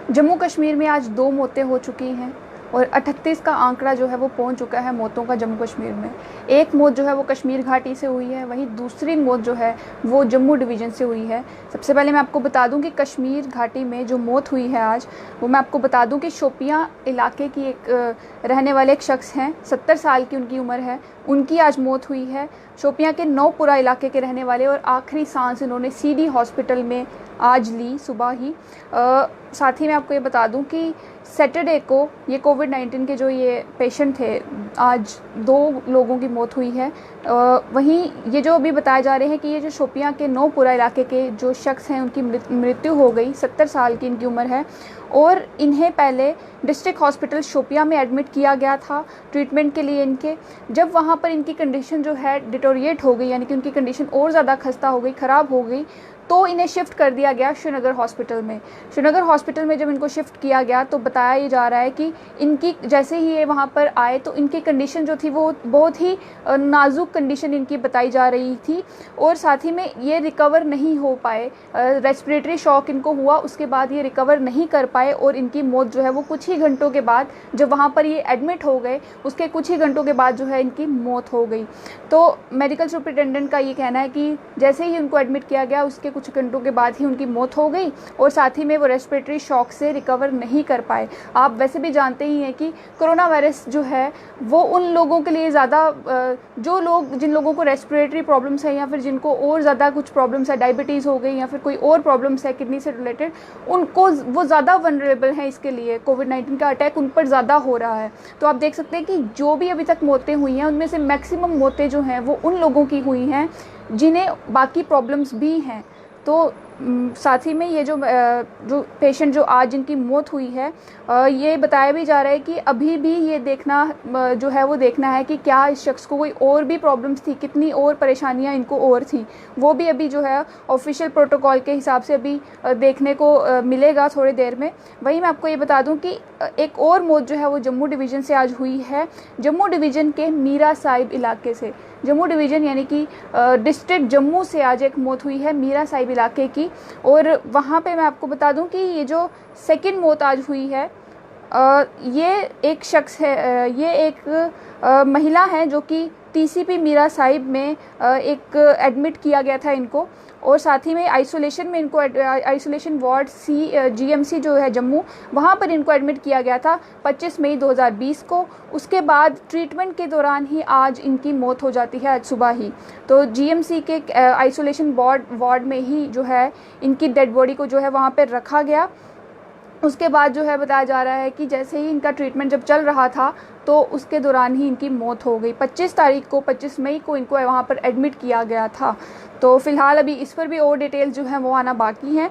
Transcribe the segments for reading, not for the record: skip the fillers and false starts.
जम्मू कश्मीर में आज 2 मौतें हो चुकी हैं और 38 का आंकड़ा जो है वो पहुंच चुका है मौतों का जम्मू कश्मीर में। एक मौत जो है वो कश्मीर घाटी से हुई है, वहीं दूसरी मौत जो है वो जम्मू डिवीज़न से हुई है। सबसे पहले मैं आपको बता दूं कि कश्मीर घाटी में जो मौत हुई है आज, वो मैं आपको बता दूं कि शोपियां इलाके की एक रहने वाले एक शख्स हैं, 70 साल की उनकी उम्र है, उनकी आज मौत हुई है। शोपियां के नौपुरा इलाके के रहने वाले और आखिरी सांस इन्होंने सीडी हॉस्पिटल में आज ली सुबह ही। साथ ही मैं आपको ये बता दूं कि सैटरडे को ये कोविड-19 के जो ये पेशेंट थे, आज 2 लोगों की मौत हुई है। वहीं ये जो अभी बताए जा रहे हैं कि ये जो शोपियां के नौपुरा इलाके के जो शख्स हैं उनकी मृत्यु हो गई, 70 साल की इनकी उम्र है और इन्हें पहले डिस्ट्रिक्ट हॉस्पिटल शोपियां में एडमिट किया गया था ट्रीटमेंट के लिए इनके। जब वहाँ पर इनकी कंडीशन जो है डिटोरिएट हो गई, यानी कि उनकी कंडीशन और ज़्यादा खस्ता हो गई, ख़राब हो गई, तो इन्हें शिफ्ट कर दिया गया श्रीनगर हॉस्पिटल में। श्रीनगर हॉस्पिटल में जब इनको शिफ्ट किया गया तो बताया ये जा रहा है कि इनकी जैसे ही ये वहाँ पर आए तो इनकी कंडीशन जो थी वो बहुत ही नाजुक कंडीशन इनकी बताई जा रही थी और साथ ही में ये रिकवर नहीं हो पाए। रेस्पिरेटरी शॉक इनको हुआ, उसके बाद ये रिकवर नहीं कर पाए और इनकी मौत जो है वो कुछ ही घंटों के बाद, जब वहाँ पर ये एडमिट हो गए उसके कुछ ही घंटों के बाद जो है इनकी मौत हो गई। तो मेडिकल सुपरिटेंडेंट का ये कहना है कि जैसे ही उनको एडमिट किया गया उसके कुछ घंटों के बाद ही उनकी मौत हो गई और साथ ही में वो रेस्पिरेटरी शॉक से रिकवर नहीं कर पाए। आप वैसे भी जानते ही हैं कि कोरोना वायरस जो है वो उन लोगों के लिए ज़्यादा, जिन लोगों को रेस्पिरेटरी प्रॉब्लम्स है या फिर जिनको और ज़्यादा कुछ प्रॉब्लम्स है, डायबिटीज़ हो गई या फिर कोई और प्रॉब्लम्स है किडनी से रिलेटेड, उनको वो ज़्यादा वनरेबल हैं इसके लिए। कोविड-19 का अटैक उन पर ज़्यादा हो रहा है। तो आप देख सकते हैं कि जो भी अभी तक मौतें हुई हैं उनमें से मैक्सिमम मौतें जो हैं वो उन लोगों की हुई हैं जिन्हें बाकी प्रॉब्लम्स भी हैं। तो साथ ही में ये जो पेशेंट जो आज इनकी मौत हुई है, ये बताया भी जा रहा है कि अभी भी ये देखना जो है वो देखना है कि क्या इस शख्स को कोई और भी प्रॉब्लम्स थी, कितनी और परेशानियां इनको और थी, वो भी अभी जो है ऑफिशियल प्रोटोकॉल के हिसाब से अभी देखने को मिलेगा थोड़ी देर में। वहीं मैं आपको ये बता दूं कि एक और मौत जो है वो जम्मू डिवीज़न से आज हुई है, जम्मू डिवीज़न के मीरा साहिब इलाके से। जम्मू डिवीज़न यानी कि डिस्ट्रिक्ट जम्मू से आज एक मौत हुई है मीरा साहिब इलाके की। और वहाँ पे मैं आपको बता दूं कि ये जो सेकंड मौत आज हुई है, ये एक शख्स है, ये एक महिला है जो कि टीसीपी मीरा साहिब में एक एडमिट किया गया था इनको और साथ ही में आइसोलेशन में इनको आइसोलेशन वार्ड जीएमसी जो है जम्मू, वहाँ पर इनको एडमिट किया गया था 25 मई 2020 को। उसके बाद ट्रीटमेंट के दौरान ही आज इनकी मौत हो जाती है, आज सुबह ही। तो जीएमसी के आइसोलेशन वार्ड में ही जो है इनकी डेड बॉडी को जो है वहाँ पर रखा गया। उसके बाद जो है बताया जा रहा है कि जैसे ही इनका ट्रीटमेंट जब चल रहा था तो उसके दौरान ही इनकी मौत हो गई। 25 मई को इनको वहाँ पर एडमिट किया गया था। तो फिलहाल अभी इस पर भी और डिटेल्स जो हैं वो आना बाकी हैं।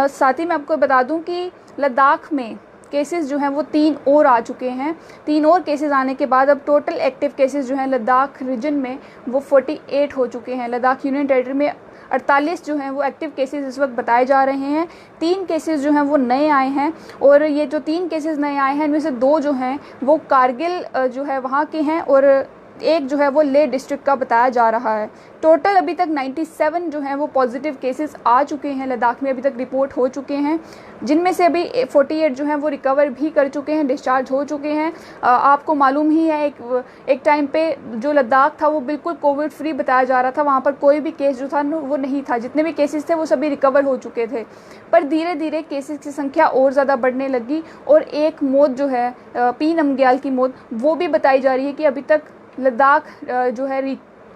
साथ ही मैं आपको बता दूं कि लद्दाख में केसेस जो हैं वो 3 और आ चुके हैं। 3 और केसेस आने के बाद अब टोटल एक्टिव केसेस जो हैं लद्दाख रीजन में वो 48 हो चुके हैं। लद्दाख यूनियन टेरिटरी में 48 जो हैं वो एक्टिव केसेस इस वक्त बताए जा रहे हैं। 3 केसेस जो हैं वो नए आए हैं और ये जो 3 केसेस नए आए हैं इनमें से 2 जो हैं वो कारगिल जो है वहाँ के हैं और एक जो है वो लेह डिस्ट्रिक्ट का बताया जा रहा है। टोटल अभी तक 97 जो हैं वो पॉजिटिव केसेस आ चुके हैं, लद्दाख में अभी तक रिपोर्ट हो चुके हैं, जिनमें से अभी 48 जो हैं वो रिकवर भी कर चुके हैं, डिस्चार्ज हो चुके हैं। आपको मालूम ही है एक टाइम पे जो लद्दाख था वो बिल्कुल कोविड फ्री बताया जा रहा था, वहाँ पर कोई भी केस जो था वो नहीं था, जितने भी केसेस थे वो सभी रिकवर हो चुके थे। पर धीरे धीरे केसेस की संख्या और ज़्यादा बढ़ने लगी और एक मौत जो है पी नमग्याल की मौत वो भी बताई जा रही है कि अभी तक लद्दाख जो है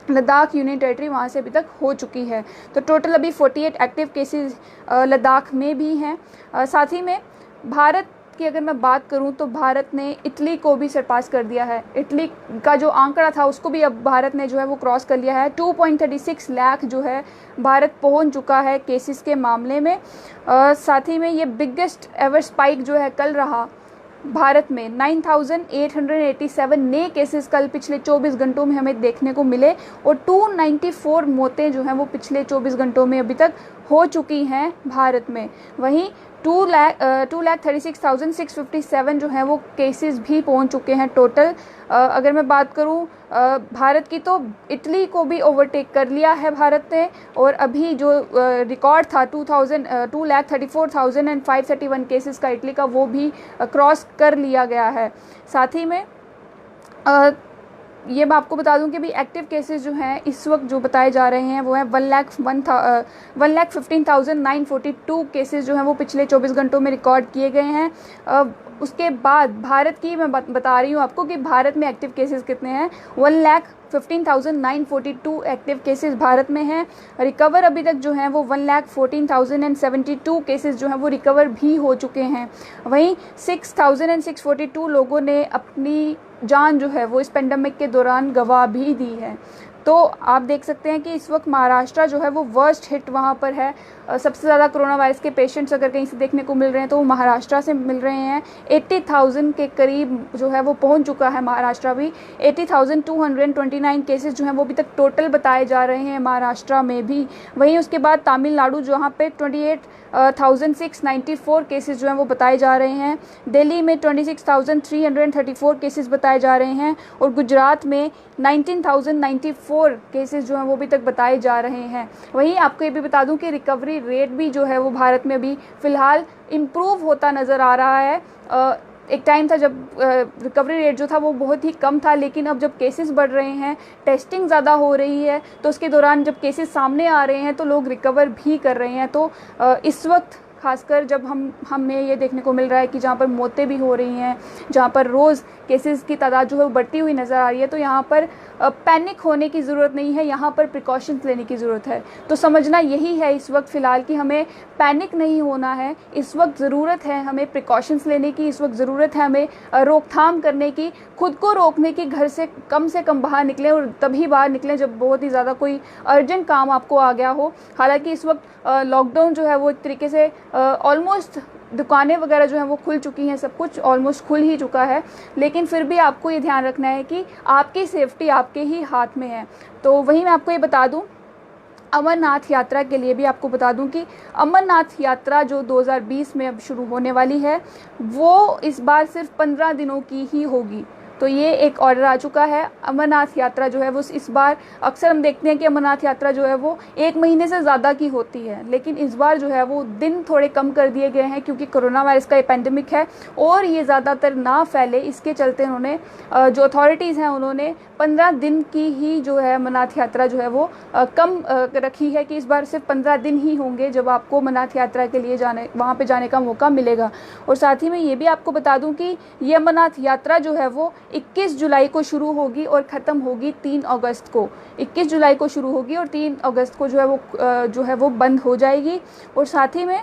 लद्दाख यूनियन टेरिटरी वहाँ से अभी तक हो चुकी है। तो टोटल अभी 48 एक्टिव केसेस लद्दाख में भी हैं। साथ ही में भारत की अगर मैं बात करूं तो भारत ने इटली को भी सरपास कर दिया है। इटली का जो आंकड़ा था उसको भी अब भारत ने जो है वो क्रॉस कर लिया है। 2.36 लाख जो है भारत पहुंच चुका है केसेस के मामले में। साथ ही में ये बिगेस्ट एवर स्पाइक जो है कल रहा भारत में। 9,887 नए केसेस कल पिछले 24 घंटों में हमें देखने को मिले और 294 मौतें जो हैं वो पिछले 24 घंटों में अभी तक हो चुकी हैं भारत में। वहीं 2,36,657 जो हैं वो केसेस भी पहुंच चुके हैं टोटल। अगर मैं बात करूं भारत की, तो इटली को भी ओवरटेक कर लिया है भारत ने, और अभी जो रिकॉर्ड था 2,34,531 केसेस का इटली का, वो भी क्रॉस कर लिया गया है। साथ ही में ये मैं आपको बता दूं कि भी एक्टिव केसेस जो हैं इस वक्त जो बताए जा रहे हैं वो है 1,15,942 केसेस जो हैं वो पिछले 24 घंटों में रिकॉर्ड किए गए हैं। उसके बाद भारत की मैं बता रही हूँ आपको कि भारत में एक्टिव केसेस कितने हैं। 1,15,942 एक्टिव केसेस भारत में हैं। रिकवर अभी तक जो हैं वो 1,14,072 केसेस जो हैं वो रिकवर भी हो चुके हैं। वहीं 6,642 लोगों ने अपनी जान जो है वो इस पेंडेमिक के दौरान गंवा भी दी है। तो आप देख सकते हैं कि इस वक्त महाराष्ट्र जो है वो वर्स्ट हिट वहाँ पर है। सबसे ज़्यादा कोरोना वायरस के पेशेंट्स अगर कहीं से देखने को मिल रहे हैं तो वो महाराष्ट्र से मिल रहे हैं। 80,000 के करीब जो है वो पहुँच चुका है महाराष्ट्र भी। 80,229 केसेस जो हैं वो अभी तक टोटल बताए जा रहे हैं महाराष्ट्र में भी। वहीं उसके बाद तमिलनाडु जहाँ पे 28,694 केसेस जो हैं वो बताए जा रहे हैं। दिल्ली में 26,334 केसेस बताए जा रहे हैं, और गुजरात में 19,094 केसेस जो हैं वो अभी तक बताए जा रहे हैं। वहीं आपको ये भी बता दूं कि रिकवरी रेट भी जो है वो भारत में अभी फ़िलहाल इम्प्रूव होता नज़र आ रहा है। एक टाइम था जब रिकवरी रेट जो था वो बहुत ही कम था, लेकिन अब जब केसेस बढ़ रहे हैं, टेस्टिंग ज़्यादा हो रही है, तो उसके दौरान जब केसेस सामने आ रहे हैं तो लोग रिकवर भी कर रहे हैं। तो इस वक्त खासकर जब हमें ये देखने को मिल रहा है कि जहाँ पर मौतें भी हो रही हैं, जहाँ पर रोज़ केसेस की तादाद जो है वो बढ़ती हुई नज़र आ रही है, तो यहाँ पर पैनिक होने की ज़रूरत नहीं है, यहाँ पर प्रिकॉशंस लेने की ज़रूरत है। तो समझना यही है इस वक्त फ़िलहाल कि हमें पैनिक नहीं होना है। इस वक्त ज़रूरत है हमें प्रिकॉशंस लेने की, इस वक्त ज़रूरत है हमें रोकथाम करने की, खुद को रोकने की। घर से कम बाहर निकलें, और तभी बाहर निकलें जब बहुत ही ज़्यादा कोई अर्जेंट काम आपको आ गया हो। हालांकि इस वक्त लॉकडाउन जो है वो एक तरीके से ऑलमोस्ट दुकानें वगैरह जो हैं वो खुल चुकी हैं, सब कुछ ऑलमोस्ट खुल ही चुका है, लेकिन फिर भी आपको ये ध्यान रखना है कि आपकी सेफ्टी आपके ही हाथ में है। तो वहीं मैं आपको ये बता दूं, अमरनाथ यात्रा के लिए भी आपको बता दूं कि अमरनाथ यात्रा जो 2020 में अब शुरू होने वाली है वो इस बार सिर्फ 15 दिनों की ही होगी। तो ये एक ऑर्डर आ चुका है। अमरनाथ यात्रा जो है वो इस बार, अक्सर हम देखते हैं कि अमरनाथ यात्रा जो है वो 1 महीने से ज़्यादा की होती है, लेकिन इस बार जो है वो दिन थोड़े कम कर दिए गए हैं, क्योंकि कोरोना वायरस का ये पेंडेमिक है और ये ज़्यादातर ना फैले, इसके चलते उन्होंने जो अथॉरिटीज़ हैं उन्होंने 15 दिन की ही जो है अमरनाथ यात्रा जो है वो कम रखी है, कि इस बार सिर्फ 15 दिन ही होंगे जब आपको अमरनाथ यात्रा के लिए वहाँ पर जाने का मौका मिलेगा। और साथ ही में ये भी आपको बता दूँ कि ये अमरनाथ यात्रा जो है वो 21 जुलाई को शुरू होगी और ख़त्म होगी 3 अगस्त को। 21 जुलाई को शुरू होगी और 3 अगस्त को जो है वो बंद हो जाएगी। और साथ ही में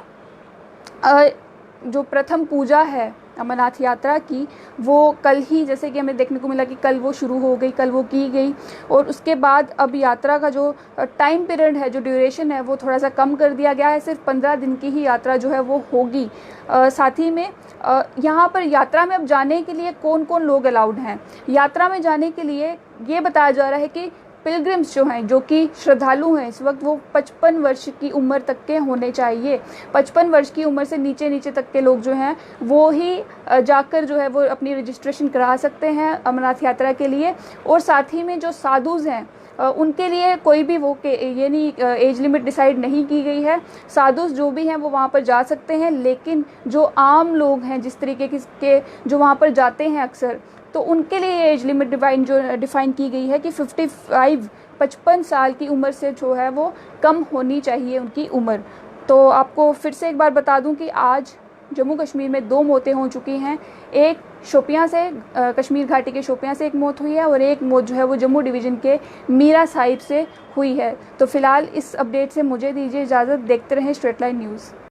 जो प्रथम पूजा है अमरनाथ यात्रा की, वो कल ही, जैसे कि हमें देखने को मिला कि कल वो शुरू हो गई, कल वो की गई, और उसके बाद अब यात्रा का जो टाइम पीरियड है, जो ड्यूरेशन है, वो थोड़ा सा कम कर दिया गया है। सिर्फ 15 दिन की ही यात्रा जो है वो होगी। साथ ही में यहाँ पर यात्रा में अब जाने के लिए कौन कौन लोग अलाउड हैं। यात्रा में जाने के लिए ये बताया जा रहा है कि पिलग्रिम्स जो हैं, जो कि श्रद्धालु हैं इस वक्त, वो 55 वर्ष की उम्र तक के होने चाहिए। 55 वर्ष की उम्र से नीचे तक के लोग जो हैं वो ही जाकर जो है वो अपनी रजिस्ट्रेशन करा सकते हैं अमरनाथ यात्रा के लिए। और साथ ही में जो साधुज हैं उनके लिए कोई भी ये नहीं एज लिमिट डिसाइड नहीं की गई है। साधुज जो भी हैं वो वहाँ पर जा सकते हैं, लेकिन जो आम लोग हैं, जिस तरीके के जो वहाँ पर जाते हैं अक्सर, तो उनके लिए एज लिमिट डिफाइन की गई है कि 55 साल की उम्र से जो है वो कम होनी चाहिए उनकी उम्र। तो आपको फिर से एक बार बता दूं कि आज जम्मू कश्मीर में 2 मौतें हो चुकी हैं। एक शोपियां से, कश्मीर घाटी के शोपियां से एक मौत हुई है, और एक मौत जो है वो जम्मू डिवीज़न के मीरा साहिब से हुई है। तो फिलहाल इस अपडेट से मुझे दीजिए इजाज़त। देखते रहें स्ट्रेट लाइन न्यूज़।